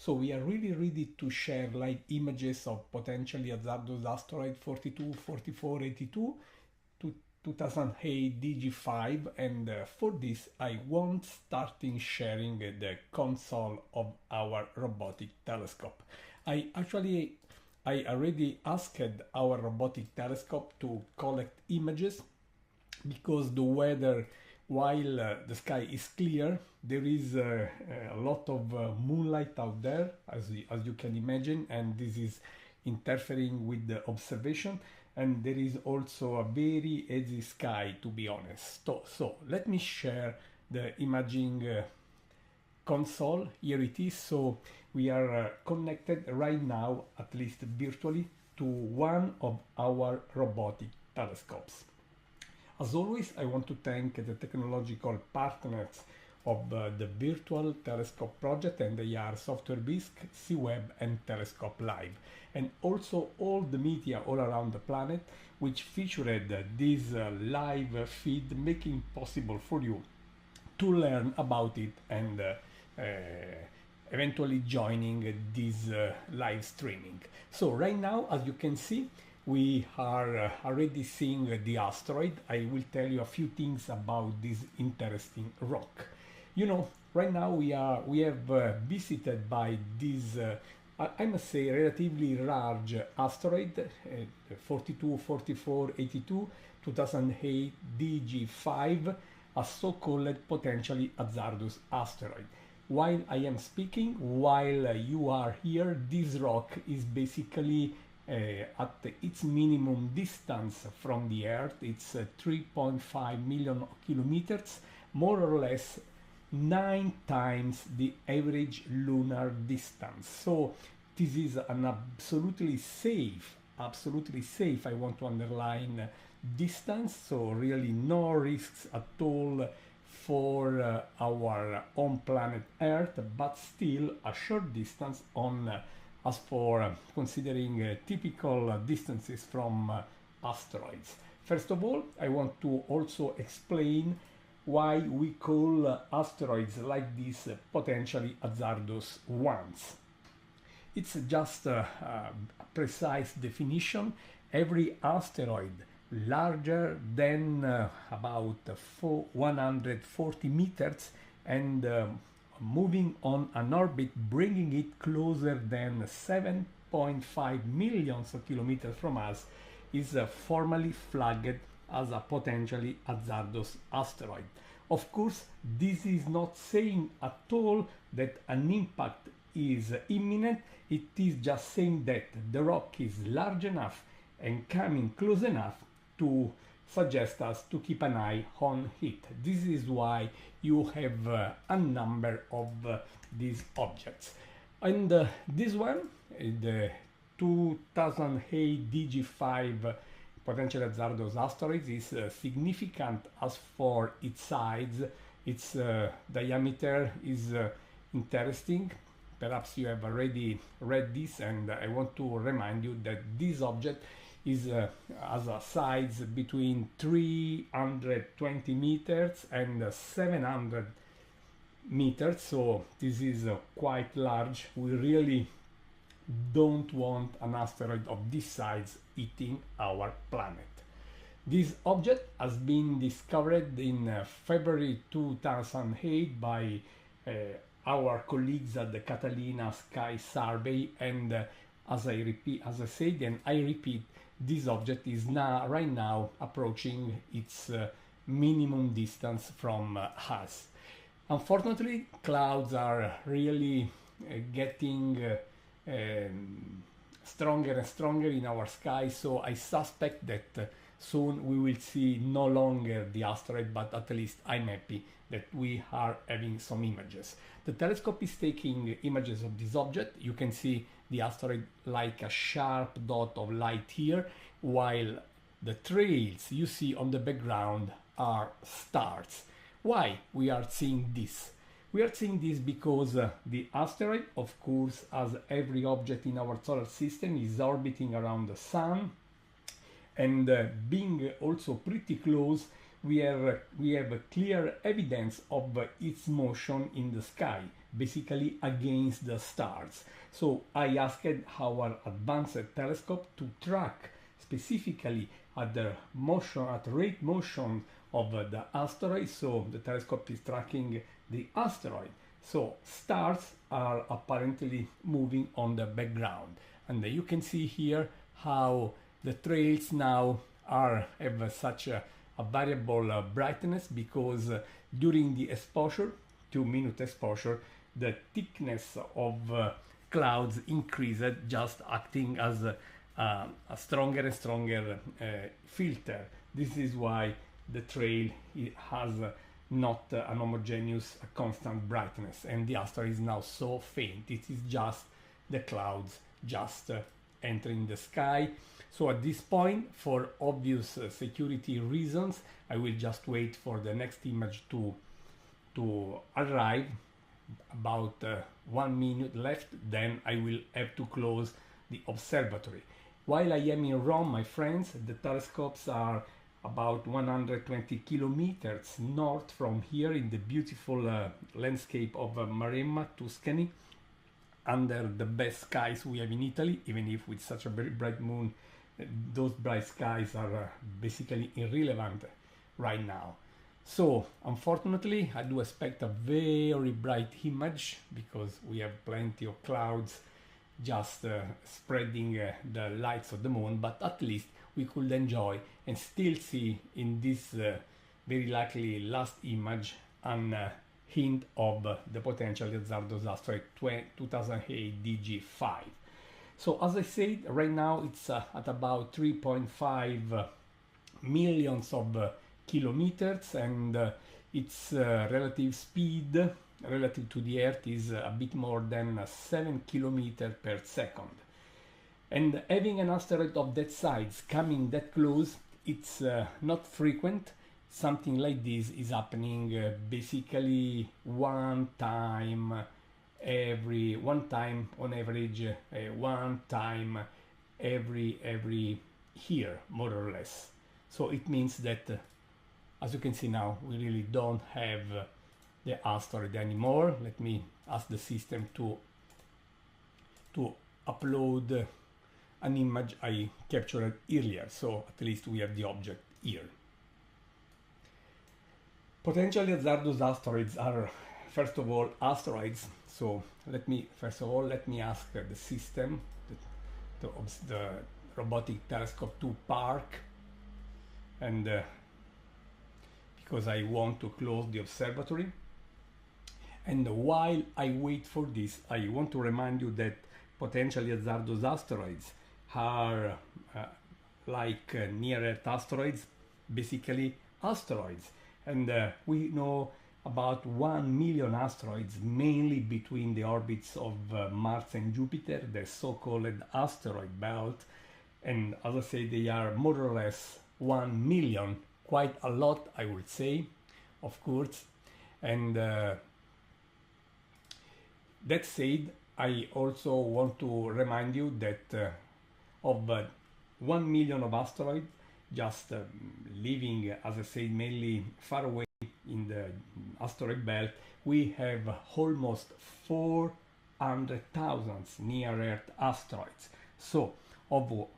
So we are really ready to share live images of potentially hazardous asteroid 42, 44, 82 to 2008 DG5, and for this I want starting sharing the console of our robotic telescope. I already asked our robotic telescope to collect images because the weather, while the sky is clear, there is a lot of moonlight out there, as you can imagine, and this is interfering with the observation. And there is also a very hazy sky, to be honest. So let me share the imaging console. Here it is. So we are connected right now, at least virtually, to one of our robotic telescopes. As always, I want to thank the technological partners of the Virtual Telescope Project, and they are Software Bisque, C-Web, and Telescope Live, and also all the media all around the planet which featured this live feed, making possible for you to learn about it and eventually joining this live streaming. So right now, as you can see, we are already seeing the asteroid. I will tell you a few things about this interesting rock. You know, right now we have visited by this, I must say, relatively large asteroid, 42, 44, 82, 2008 DG5, a so-called potentially hazardous asteroid. While I am speaking, while you are here, this rock is basically at its minimum distance from the Earth. It's 3.5 million kilometers, more or less 9 times the average lunar distance. So this is an absolutely safe, I want to underline distance, so really no risks at all for our own planet Earth, but still a short distance on as for considering typical distances from asteroids. First of all, I want to also explain why we call asteroids like these potentially hazardous ones. It's just a precise definition. Every asteroid larger than about 140 meters and moving on an orbit, bringing it closer than 7.5 million kilometers from us, is formally flagged as a potentially hazardous asteroid. Of course, this is not saying at all that an impact is imminent. It is just saying that the rock is large enough and coming close enough to suggest us to keep an eye on it. This is why you have a number of these objects. And this one, the 2008 DG5 potential hazardous asteroid, is significant as for its size. Its diameter is interesting. Perhaps you have already read this, and I want to remind you that this object is has a size between 320 meters and 700 meters, so this is quite large. We really don't want an asteroid of this size hitting our planet. This object has been discovered in February 2008 by our colleagues at the Catalina Sky Survey, and as I said, and I repeat, this object is right now approaching its minimum distance from us. Unfortunately, clouds are really getting stronger and stronger in our sky, so I suspect that soon we will see no longer the asteroid, but at least I'm happy that we are having some images. The telescope is taking images of this object. You can see the asteroid like a sharp dot of light here, while the trails you see on the background are stars. Why we are seeing this? We are seeing this because the asteroid, of course, as every object in our solar system, is orbiting around the Sun, and being also pretty close, we have a clear evidence of its motion in the sky, basically against the stars. So I asked our advanced telescope to track specifically at the motion, at rate motion of the asteroid. So the telescope is tracking the asteroid. So stars are apparently moving on the background, and you can see here how the trails now have such a variable brightness, because during the exposure, 2-minute exposure, the thickness of clouds increased, just acting as a stronger and stronger filter. This is why the trail has not an homogeneous constant brightness, and the asteroid is now so faint. It is just the clouds just entering the sky. So at this point, for obvious security reasons, I will just wait for the next image to arrive. About 1 minute left, then I will have to close the observatory. While I am in Rome, my friends, the telescopes are about 120 kilometers north from here in the beautiful landscape of Maremma, Tuscany, under the best skies we have in Italy. Even if with such a very bright moon, those bright skies are basically irrelevant right now. So unfortunately, I do expect a very bright image, because we have plenty of clouds just spreading the lights of the moon, but at least we could enjoy and still see in this very likely last image an hint of the potential hazardous asteroid 2008 DG5. So as I said, right now it's at about 3.5 millions of kilometers, and its relative speed relative to the Earth is a bit more than 7 kilometers per second. And having an asteroid of that size coming that close, it's not frequent. Something like this is happening basically one time on average, one time every year, more or less. So it means that as you can see now, we really don't have the asteroid anymore. Let me ask the system to upload an image I captured earlier, so at least we have the object here. Potentially hazardous asteroids are, first of all, asteroids. So let me ask the system, the robotic telescope, to park, and because I want to close the observatory. And while I wait for this, I want to remind you that potentially hazardous asteroids are like near-Earth asteroids, basically asteroids. And we know about 1 million asteroids, mainly between the orbits of Mars and Jupiter, the so-called asteroid belt. And as I say, they are more or less 1 million, quite a lot, I would say, of course. And that said, I also want to remind you that of 1 million of asteroids just living, as I said, mainly far away in the asteroid belt, we have almost 400,000 near-Earth asteroids. So of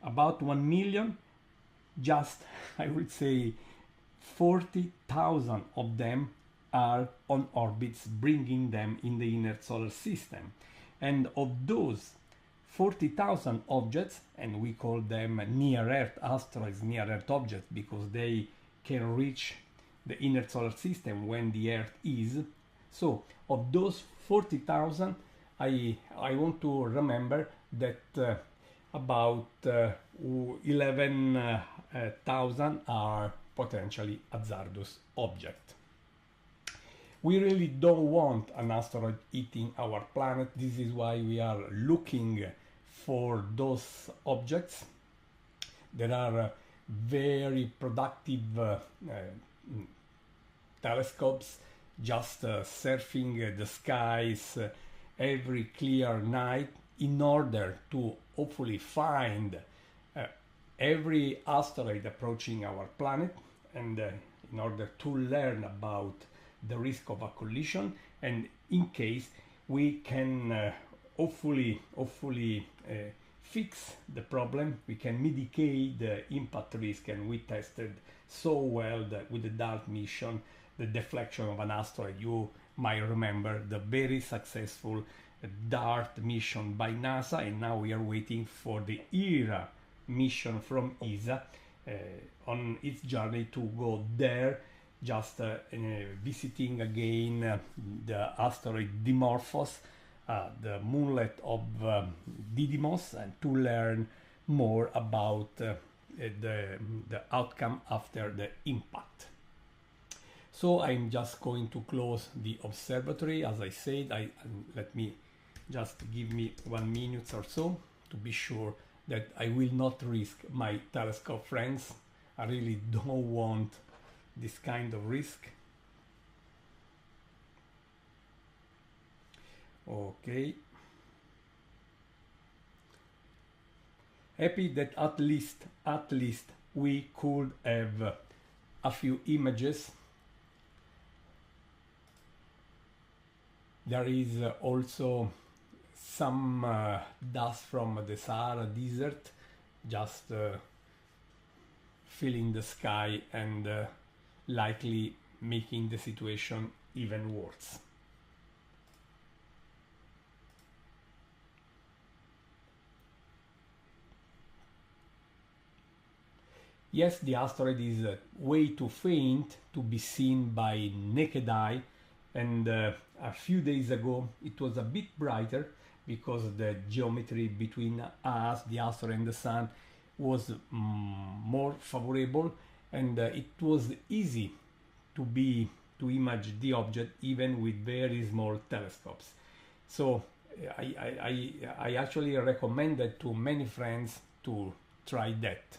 about 1 million, just, I would say, 40,000 of them are on orbits, bringing them in the inner solar system. And of those 40,000 objects, and we call them near-Earth asteroids, near-Earth objects, because they can reach the inner solar system when the Earth is. So of those 40,000, I want to remember that about 11,000 are potentially hazardous objects. We really don't want an asteroid hitting our planet. This is why we are looking for those objects. There are very productive telescopes just surfing the skies every clear night in order to hopefully find every asteroid approaching our planet. and in order to learn about the risk of a collision, and in case we can hopefully fix the problem, we can mitigate the impact risk. And we tested so well that with the DART mission, the deflection of an asteroid. You might remember the very successful DART mission by NASA, and now we are waiting for the ERA mission from ESA on its journey to go there, just visiting again the asteroid Dimorphos, the moonlet of Didymos, and to learn more about the outcome after the impact. So I'm just going to close the observatory. As I said, let me just give me 1 minute or so to be sure that I will not risk my telescope friends. I really don't want this kind of risk. Okay. Happy that at least we could have a few images. There is also some dust from the Sahara desert, just filling the sky and likely making the situation even worse. Yes, the asteroid is way too faint to be seen by naked eye, and a few days ago it was a bit brighter because the geometry between us, the asteroid and the sun, was more favorable, and it was easy to image the object even with very small telescopes. So I actually recommended to many friends to try that.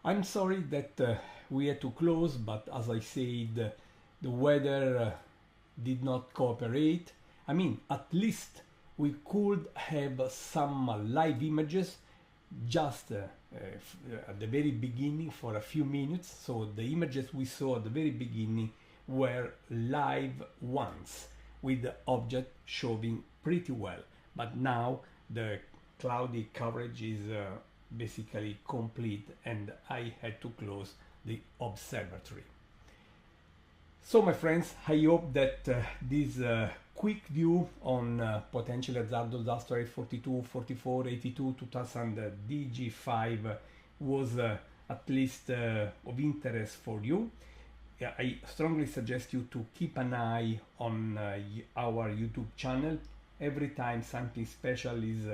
I'm sorry that we had to close, but as I said, the weather did not cooperate. I mean, at least we could have some live images just at the very beginning for a few minutes. So the images we saw at the very beginning were live ones with the object showing pretty well. But now the cloudy coverage is basically complete, and I had to close the observatory. So my friends, I hope that this quick view on potentially hazardous asteroid 42, 44, 82, 2000 DG5 was at least of interest for you. Yeah, I strongly suggest you to keep an eye on our YouTube channel. Every time something special is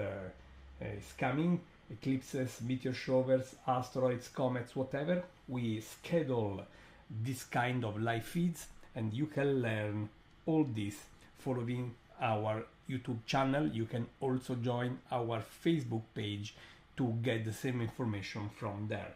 coming, eclipses, meteor showers, asteroids, comets, whatever, we schedule this kind of live feeds, and you can learn all this following our YouTube channel. You can also join our Facebook page to get the same information from there.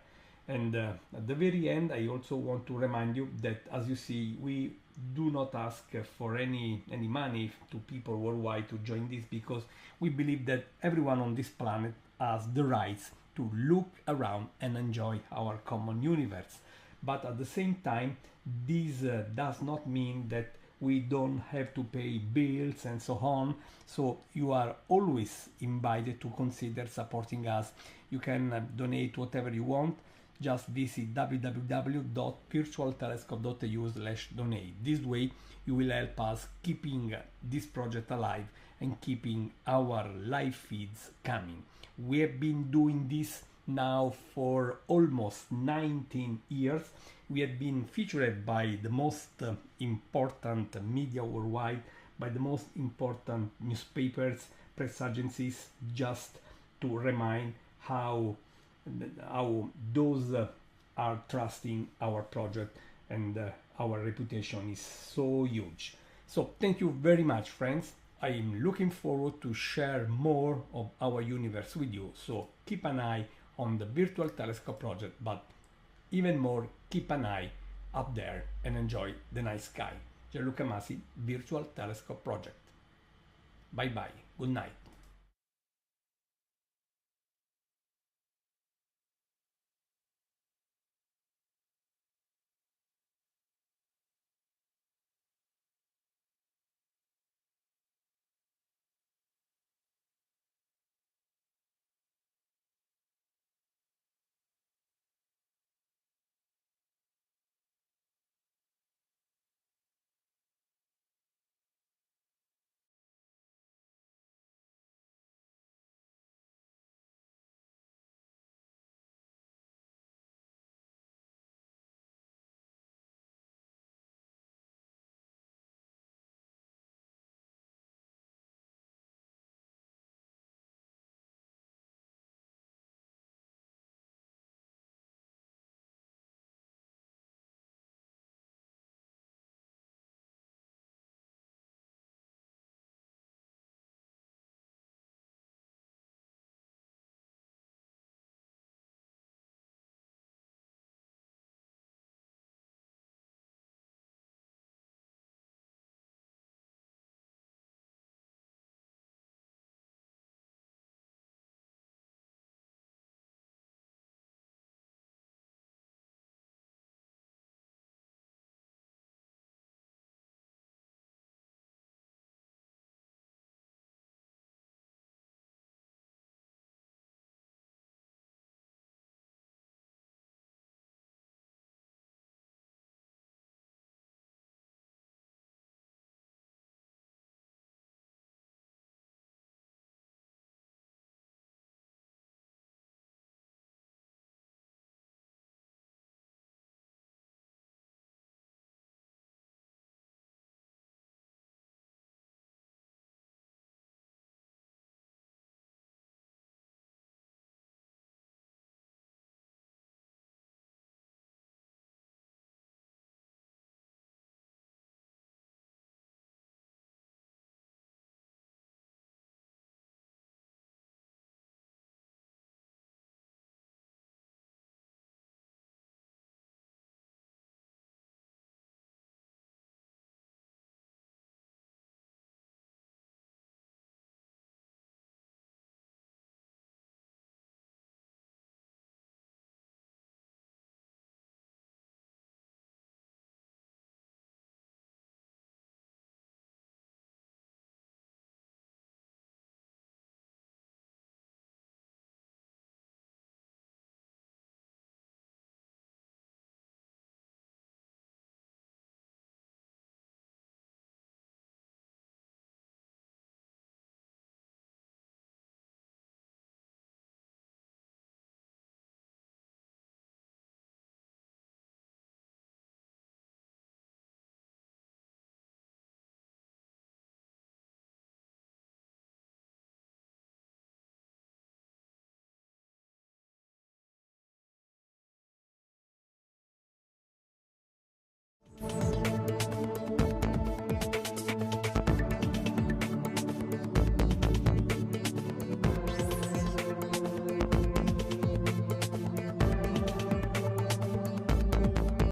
And at the very end, I also want to remind you that, as you see, we do not ask for any money to people worldwide to join this, because we believe that everyone on this planet has the rights to look around and enjoy our common universe. But at the same time, this does not mean that we don't have to pay bills and so on. So you are always invited to consider supporting us. You can donate whatever you want. Just visit www.virtualtelescope.eu/donate. This way you will help us keeping this project alive and keeping our live feeds coming. We have been doing this now for almost 19 years. We have been featured by the most important media worldwide, by the most important newspapers, press agencies, just to remind how those are trusting our project, and our reputation is so huge. So thank you very much, friends. I am looking forward to share more of our universe with you. So keep an eye on the Virtual Telescope project, but even more, keep an eye up there and enjoy the night sky. Gianluca Masi, Virtual Telescope Project. Bye bye. Good night.